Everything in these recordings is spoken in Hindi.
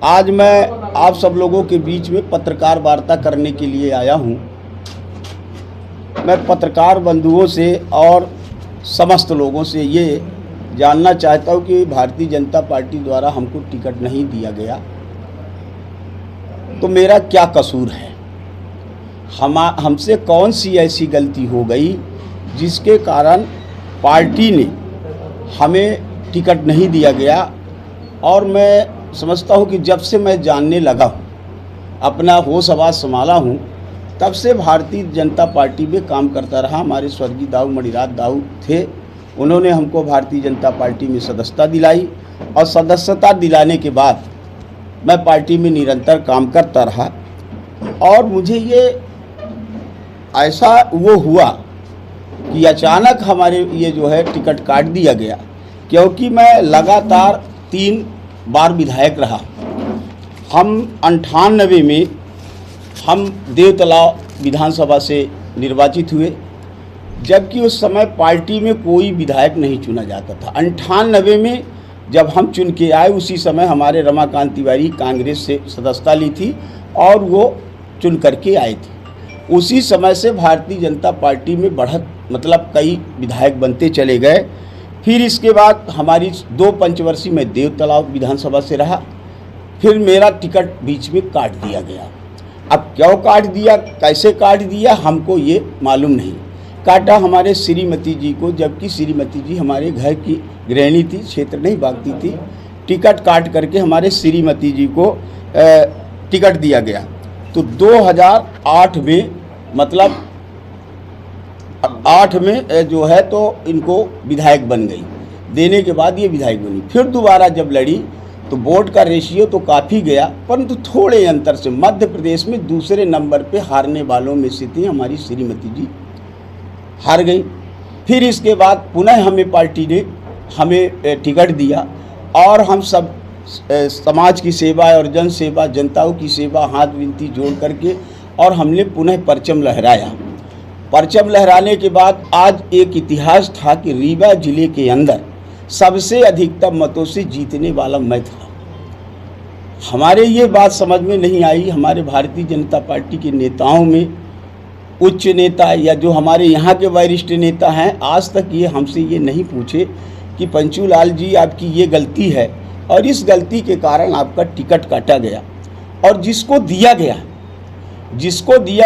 आज मैं आप सब लोगों के बीच में पत्रकार वार्ता करने के लिए आया हूं। मैं पत्रकार बंधुओं से और समस्त लोगों से ये जानना चाहता हूं कि भारतीय जनता पार्टी द्वारा हमको टिकट नहीं दिया गया तो मेरा क्या कसूर है। हमसे कौन सी ऐसी गलती हो गई जिसके कारण पार्टी ने हमें टिकट नहीं दिया गया। और मैं समझता हूं कि जब से मैं जानने लगा हूं, अपना होश हवास संभाला हूं, तब से भारतीय जनता पार्टी में काम करता रहा। हमारे स्वर्गीय दाऊ मणिराज दाऊ थे, उन्होंने हमको भारतीय जनता पार्टी में सदस्यता दिलाई और सदस्यता दिलाने के बाद मैं पार्टी में निरंतर काम करता रहा। और मुझे ये ऐसा वो हुआ कि अचानक हमारे ये जो है टिकट काट दिया गया, क्योंकि मैं लगातार 3 बार विधायक रहा। हम 98 में हम देवतलाव विधानसभा से निर्वाचित हुए, जबकि उस समय पार्टी में कोई विधायक नहीं चुना जाता था। 98 में जब हम चुन के आए, उसी समय हमारे रमाकांत तिवारी कांग्रेस से सदस्यता ली थी और वो चुन करके आए थे। उसी समय से भारतीय जनता पार्टी में बढ़त मतलब कई विधायक बनते चले गए। फिर इसके बाद हमारी 2 पंचवर्षीय में देवतलाव विधानसभा से रहा। फिर मेरा टिकट बीच में काट दिया गया। अब क्यों काट दिया, कैसे काट दिया, हमको ये मालूम नहीं। काटा हमारे श्रीमती जी को, जबकि श्रीमती जी हमारे घर की गृहिणी थी, क्षेत्र नहीं भागती थी। टिकट काट करके हमारे श्रीमती जी को टिकट दिया गया। तो 2008 में मतलब 8 में जो है तो इनको विधायक बन गई। देने के बाद ये विधायक बनी। फिर दोबारा जब लड़ी तो वोट का रेशियो तो काफ़ी गया, परंतु थोड़े अंतर से मध्य प्रदेश में दूसरे नंबर पे हारने वालों में से थी हमारी श्रीमती जी, हार गई। फिर इसके बाद पुनः हमें पार्टी ने हमें टिकट दिया और हम सब समाज की सेवा और जन सेवा, जनताओं की सेवा हाथ विनती जोड़ करके और हमने पुनः परचम लहराया। परचम लहराने के बाद आज एक इतिहास था कि रीवा जिले के अंदर सबसे अधिकतम मतों से जीतने वाला मैं था। हमारे ये बात समझ में नहीं आई। हमारे भारतीय जनता पार्टी के नेताओं में उच्च नेता या जो हमारे यहाँ के वरिष्ठ नेता हैं, आज तक ये हमसे ये नहीं पूछे कि पंचूलाल जी आपकी ये गलती है और इस गलती के कारण आपका टिकट काटा गया। और जिसको दिया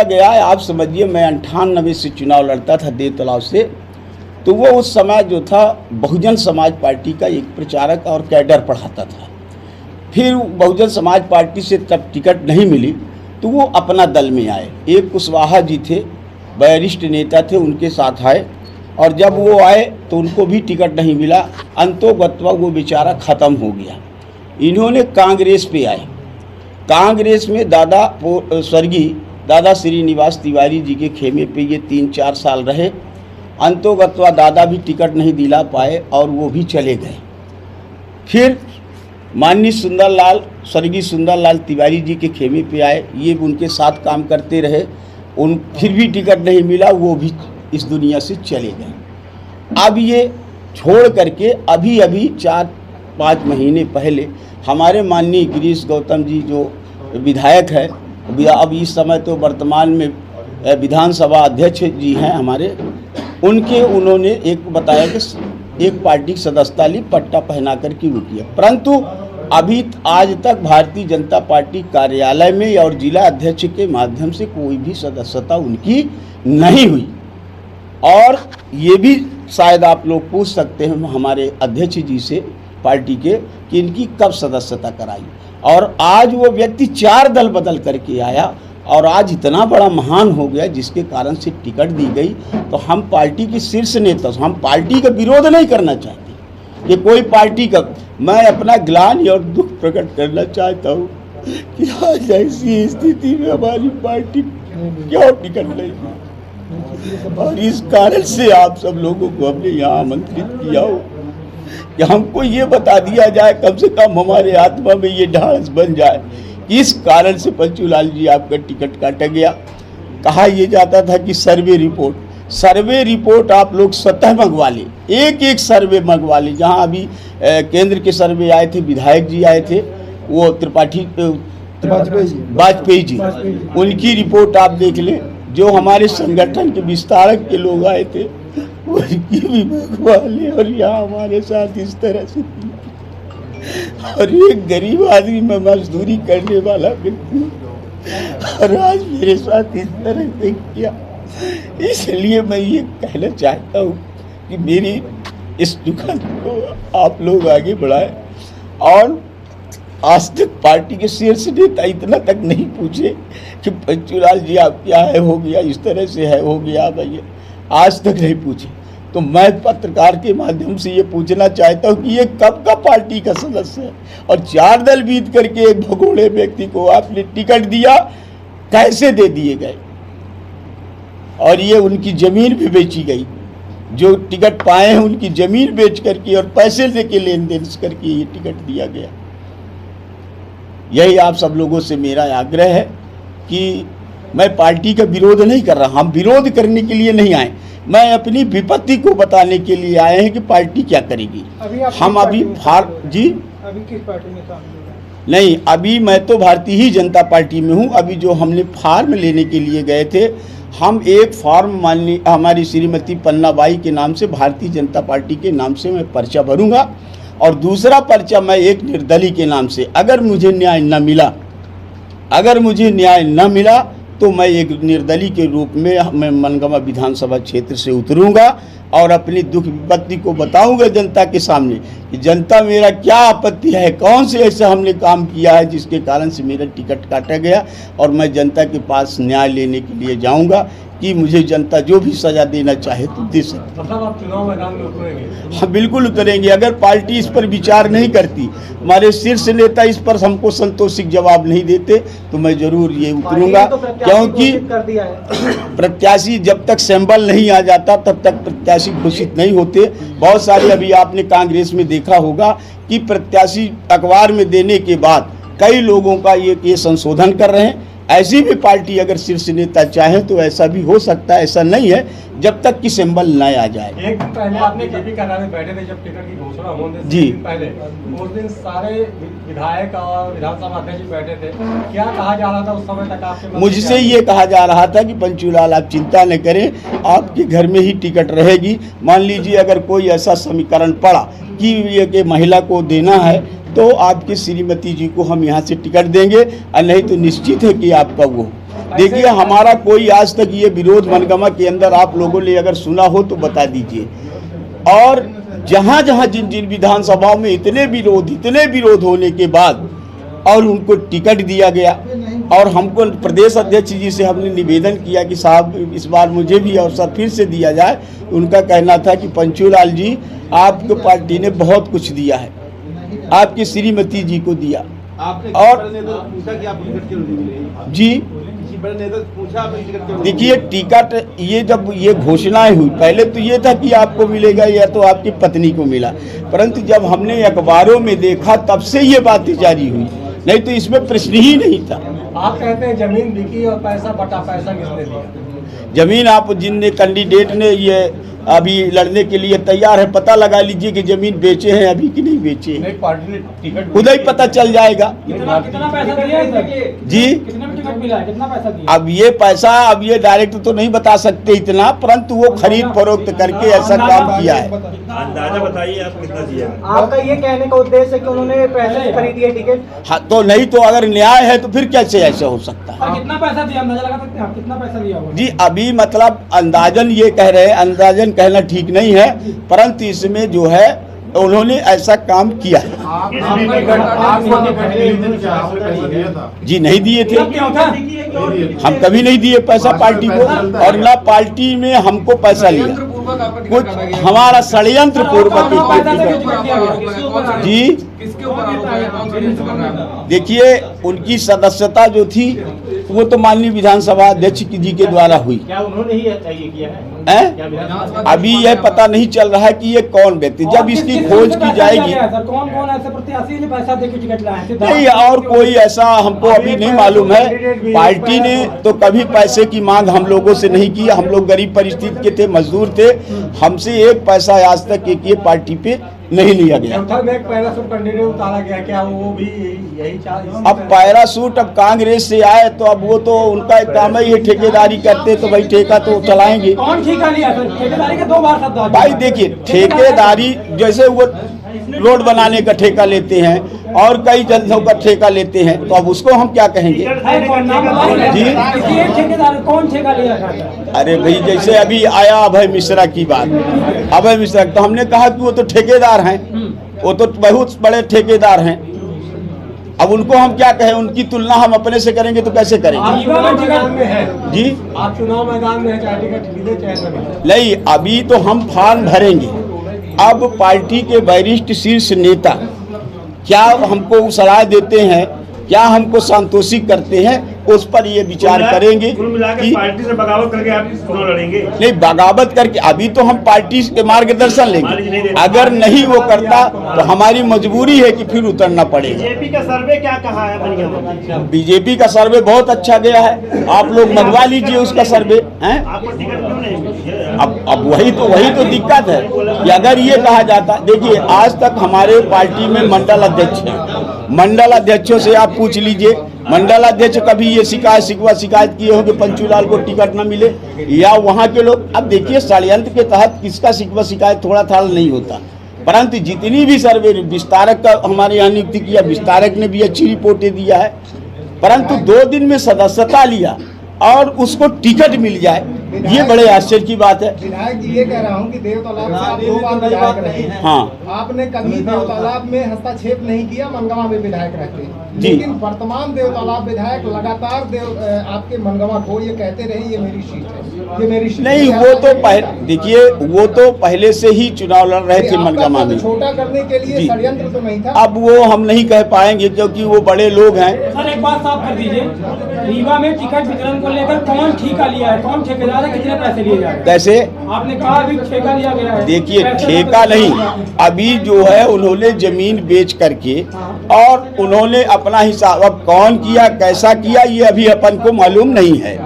गया आप समझिए, मैं 98 से चुनाव लड़ता था देवतलाव से, तो वो उस समय जो था बहुजन समाज पार्टी का एक प्रचारक और कैडर पढ़ाता था। फिर बहुजन समाज पार्टी से तब टिकट नहीं मिली तो वो अपना दल में आए। एक कुशवाहा जी थे, वरिष्ठ नेता थे, उनके साथ आए और जब वो आए तो उनको भी टिकट नहीं मिला। अंतोगत्वा वो बेचारा ख़त्म हो गया। इन्होंने कांग्रेस पे आए। कांग्रेस में स्वर्गीय दादा श्रीनिवास तिवारी जी के खेमे पे ये 3-4 साल रहे। अंतोगत्वा दादा भी टिकट नहीं दिला पाए और वो भी चले गए। फिर माननीय स्वर्गीय सुंदरलाल तिवारी जी के खेमे पे आए, ये उनके साथ काम करते रहे। फिर भी टिकट नहीं मिला, वो भी इस दुनिया से चले गए। अब ये छोड़ करके अभी 4-5 महीने पहले हमारे माननीय गिरीश गौतम जी जो विधायक है, अब इस समय तो वर्तमान में विधानसभा अध्यक्ष जी हैं हमारे, उन्होंने एक बताया कि एक पार्टी की सदस्यता ली, पट्टा पहना कर के वो किया। परंतु अभी आज तक भारतीय जनता पार्टी कार्यालय में और जिला अध्यक्ष के माध्यम से कोई भी सदस्यता उनकी नहीं हुई। और ये भी शायद आप लोग पूछ सकते हैं हमारे अध्यक्ष जी से पार्टी के कि इनकी कब सदस्यता कराई। और आज वो व्यक्ति 4 दल बदल करके आया और आज इतना बड़ा महान हो गया जिसके कारण से टिकट दी गई। तो हम पार्टी के शीर्ष नेता, हम पार्टी का विरोध नहीं करना चाहते कि कोई पार्टी का, मैं अपना ग्लानि और दुख प्रकट करना चाहता हूँ कि आज ऐसी स्थिति में हमारी पार्टी क्यों टिकट नहीं दी। और इस कारण से आप सब लोगों को हमने यहाँ आमंत्रित किया हो कि हमको ये बता दिया जाए, कम से कम हमारे आत्मा में ये ढाढ़स बन जाए कि इस कारण से पंचूलाल जी आपका टिकट काटा गया। कहा यह जाता था कि सर्वे रिपोर्ट आप लोग स्वतः मंगवा लें, एक सर्वे मंगवा लें। जहाँ अभी केंद्र के सर्वे आए थे, विधायक जी आए थे, वो त्रिपाठी वाजपेयी जी, उनकी रिपोर्ट आप देख लें। जो हमारे संगठन के विस्तारक के लोग आए थे उनकी भी बखवाली, और यहाँ हमारे साथ इस तरह से। और एक गरीब आदमी में मजदूरी करने वाला व्यक्ति, और आज मेरे साथ इस तरह से किया। इसलिए मैं ये कहना चाहता हूँ कि मेरी इस दुखद को आप लोग आगे बढ़ाएं, और आज तक पार्टी के शीर्ष नेता इतना तक नहीं पूछे कि पंचूलाल जी आप क्या है, हो गया इस तरह से है, हो गया भैया, आज तक नहीं पूछे। तो मैं पत्रकार के माध्यम से ये पूछना चाहता हूँ कि ये कब का पार्टी का सदस्य है, और 4 दल बीत करके एक भगोड़े व्यक्ति को आपने टिकट दिया, कैसे दे दिए गए? और ये उनकी जमीन भी बेची गई, जो टिकट पाए हैं उनकी जमीन बेच करके और पैसे लेके लेन देन करके ये टिकट दिया गया। यही आप सब लोगों से मेरा आग्रह है कि मैं पार्टी का विरोध नहीं कर रहा, हम विरोध करने के लिए नहीं आए, मैं अपनी विपत्ति को बताने के लिए आए हैं कि पार्टी क्या करेगी। हम अभी जी अभी किस पार्टी में शामिल? नहीं, अभी मैं तो भारतीय जनता पार्टी में हूँ। अभी जो हमने फार्म लेने के लिए गए थे, हम एक फॉर्म माननीय हमारी श्रीमती पन्नाबाई के नाम से भारतीय जनता पार्टी के नाम से मैं पर्चा भरूंगा, और दूसरा पर्चा मैं एक निर्दलीय के नाम से, अगर मुझे न्याय न मिला तो मैं एक निर्दलीय के रूप में मैं मनगामा विधानसभा क्षेत्र से उतरूंगा और अपनी दुख विपत्ति को बताऊंगा जनता के सामने कि जनता मेरा क्या आपत्ति है, कौन से ऐसा हमने काम किया है जिसके कारण से मेरा टिकट काटा गया, और मैं जनता के पास न्याय लेने के लिए जाऊंगा कि मुझे जनता जो भी सजा देना चाहे तो दे सकती। मतलब आप चुनाव मैदान में उतरेंगे? हाँ, बिल्कुल उतरेंगे। अगर पार्टी इस पर विचार नहीं करती, हमारे शीर्ष नेता इस पर हमको संतोषिक जवाब नहीं देते, तो मैं जरूर ये उतरूंगा, क्योंकि प्रत्याशी जब तक सैंपल नहीं आ जाता तब तक प्रत्याशी घोषित नहीं होते। बहुत सारे अभी आपने कांग्रेस में देखा होगा कि प्रत्याशी अखबार में देने के बाद कई लोगों का ये संशोधन कर रहे हैं। ऐसी भी पार्टी अगर शीर्ष नेता चाहे तो ऐसा भी हो सकता है, ऐसा नहीं है जब तक कि सिंबल न आ जाए। एक दिन पहले आपने जेपी कन्ना में बैठे थे जब टिकट की घोषणा होने से जी पहले, उस दिन सारे विधायक और विधानसभा अध्यक्ष बैठे थे, क्या कहा जा रहा था उस समय तक आपके? मुझसे ये कहा जा रहा था कि पंचूलाल आप चिंता न करें, आपके घर में ही टिकट रहेगी। मान लीजिए अगर कोई ऐसा समीकरण पड़ा कि ये कि महिला को देना है तो आपकी श्रीमती जी को हम यहाँ से टिकट देंगे, और नहीं तो निश्चित है कि आपका वो। देखिए, हमारा कोई आज तक ये विरोध मनगामा के अंदर आप लोगों ने अगर सुना हो तो बता दीजिए। और जहाँ जहाँ जिन जिन विधानसभाओं में इतने विरोध होने के बाद और उनको टिकट दिया गया, और हमको प्रदेश अध्यक्ष जी से हमने निवेदन किया कि साहब इस बार मुझे भी अवसर फिर से दिया जाए। उनका कहना था कि पंचूलाल जी आपको पार्टी ने बहुत कुछ दिया है, आपकी श्रीमती जी को दिया। और पूछा कि आप टिकट क्यों नहीं? जी देखिए, टिकट ये जब ये घोषणाएं हुई, पहले तो ये था कि आपको मिलेगा या तो आपकी पत्नी को मिला, परंतु जब हमने अखबारों में देखा तब से ये बातें जारी हुई, नहीं तो इसमें प्रश्न ही नहीं था। आप कहते हैं जमीन बिकी और पैसा बटा, पैसा किसने दिया? जमीन आप जिनने कैंडिडेट ने ये अभी लड़ने के लिए तैयार है, पता लगा लीजिए कि जमीन बेचे हैं अभी कि नहीं बेचे हैं। पार्टी ने टिकट खुद ही पता चल जाएगा। कितना पैसा दिया जी, कितना टिकट मिला है, कितना पैसा दिया? अब ये पैसा अब ये डायरेक्ट तो नहीं बता सकते इतना, परंतु वो खरीद फरोख्त करके ऐसा काम किया है। अंदाजा बताइए आप कितना दिया? आपका ये कहने का उद्देश्य है कि उन्होंने पैसे से खरीदी है टिकट? हाँ, तो नहीं तो अगर न्याय है तो फिर कैसे ऐसा हो सकता है? कितना पैसा दिया, अंदाजा लगा सकते हैं आप कितना पैसा दिया होगा? जी, अभी मतलब अंदाजन ये कह रहे हैं, अंदाजन कहना ठीक नहीं है, परंतु इसमें जो है उन्होंने ऐसा काम किया है। जी नहीं दिए थे, हम कभी नहीं दिए पैसा पार्टी को, और ना पार्टी में हमको पैसा लिया, कुछ हमारा षड्यंत्र पूर्वक जी। देखिए, उनकी सदस्यता जो थी वो तो माननीय विधानसभा अध्यक्ष जी के द्वारा हुई। क्या उन्होंने ही ये किया है? अभी यह पता नहीं चल रहा है कि ये कौन व्यक्ति, जब इसकी खोज की जाएगी। कौन ऐसे प्रत्याशी ने पैसा देके टिकट लाए? नहीं, और कोई ऐसा हमको अभी नहीं मालूम है। पार्टी ने तो कभी पैसे की मांग हम लोगों से नहीं की, हम लोग गरीब परिस्थिति के थे, मजदूर थे, हमसे एक पैसा आज तक एक ये पार्टी पे नहीं लिया गया। चौथा में एक पैरासूट कैंडिडेट उतारा गया, क्या वो भी यही चाह? अब पैरासूट अब कांग्रेस से आए तो अब वो तो उनका एक काम है, ये ठेकेदारी करते तो भाई ठेका तो चलाएंगे। कौन ठेका लिया सर? ठेकेदारी के 2 बार शब्द आ गए। भाई देखिए, ठेकेदारी जैसे वो रोड बनाने का ठेका लेते हैं और कई जगहों का ठेका लेते हैं, तो अब उसको हम क्या कहेंगे? है कौन नाम बताइए? जी? किसी एक ठेकेदार कौन ठेका लिया था? अरे भाई जैसे अभी आया अभय मिश्रा की बात, अभय मिश्रा तो हमने कहा कि वो तो ठेकेदार हैं, वो तो बहुत बड़े ठेकेदार हैं। अब उनको हम क्या कहें? उनकी तुलना हम अपने से करेंगे तो कैसे करेंगे? आप चुनाव मैदान में है जी, आप चुनाव मैदान में है, चाहे टिकट मिले चाहे न मिले। नहीं, अभी तो हम फॉर्म भरेंगे। अब पार्टी के वरिष्ठ शीर्ष नेता क्या हमको सलाह देते हैं, क्या हमको संतोषित करते हैं, उस पर ये विचार करेंगे कुल मिलाकर कि पार्टी से बगावत करके आप चुनाव लड़ेंगे। नहीं, बगावत करके अभी तो हम पार्टी के मार्गदर्शन लेंगे। अगर नहीं वो करता तो हमारी मजबूरी है कि फिर उतरना पड़ेगा। बीजेपी का सर्वे क्या कहा है बनिया में? बीजेपी का सर्वे बहुत अच्छा गया है, आप लोग मंगवा लीजिए उसका सर्वे हैं। आपको टिकट क्यों नहीं मिली? अब वही तो दिक्कत है कि अगर ये कहा जाता, देखिए आज तक हमारे पार्टी में मंडल अध्यक्ष हैं, मंडल अध्यक्षों से आप पूछ लीजिए, मंडल अध्यक्ष कभी ये शिकायत किए हो कि पंचूलाल को टिकट न मिले, या वहाँ के लोग। अब देखिए, षड्यंत्र के तहत किसका शिकायत थोड़ा था नहीं होता, परंतु जितनी भी सर्वे विस्तारक का हमारे यहाँ नियुक्ति किया, विस्तारक ने भी अच्छी रिपोर्टें दिया है, परंतु 2 दिन में सदस्यता लिया और उसको टिकट मिल जाए, ये बड़े आश्चर्य की बात है। विधायक जी, ये कह रहा हूँ कि देव तालाब से आप 2 बार विधायक रहे हैं। हाँ, आपने कभी देव तालाब में हस्तक्षेप नहीं किया, मनगवा में विधायक रहते हैं, जी। लेकिन वर्तमान देव तालाब विधायक लगातार आपके मनगवा को ये कहते रहे ये मेरी सीट है, ये मेरी सीट नहीं, है। वो तो देखिए, वो तो पहले से ही चुनाव लड़ रहे थे आपका मनगवा पद में। छोटा करने के लिए जी। षड्यंत्र तो नहीं था? अब वो हम नहीं कह पाएंगे क्योंकि वो बड़े लोग हैं। सर एक बात साफ कर दीजिए, रीवा में टिकट वितरण को लेकर कौन ठेका लिया है, कौन ठेकेदार है, कितने पैसे लिए जा रहे हैं? कैसे? आपने कहा अभी ठेका लिया गया है। देखिए, पैसे ठेका तो- नहीं, अभी जो है उन्होंने जमीन बेच करके और उन्होंने अपना हिसाब, अब कौन किया कैसा किया ये अभी अपन को मालूम नहीं है,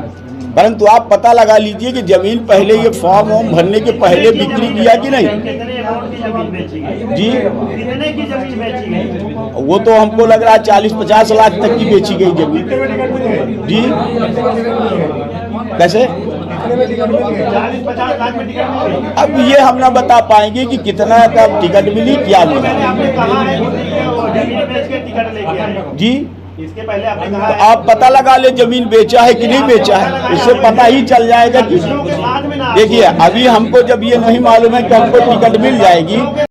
परंतु आप पता लगा लीजिए कि जमीन पहले ये फॉर्म वॉर्म भरने के पहले बिक्री किया कि नहीं। कितने अमाउंट की जमीन बेची गई? जी, कितने की जमीन बेची गई? वो तो हमको लग रहा है 40-50 लाख तक की बेची गई जमीन। जी, कैसे? 40-50 लाख में टिकट मिल गई। अब ये हम ना बता पाएंगे कि कितना का टिकट मिली, क्या पहले मिला। आपने कहा है कि वो जमीन बेच के टिकट लेके आए। जी, इसके पहले आपने कहा तो है आप पता लगा ले जमीन बेचा है कि नहीं बेचा है, इससे पता ही चल जाएगा कि। दूसरों के बाद में ना देखिए, अभी हमको जब ये नहीं मालूम है कि हमको टिकट मिल जाएगी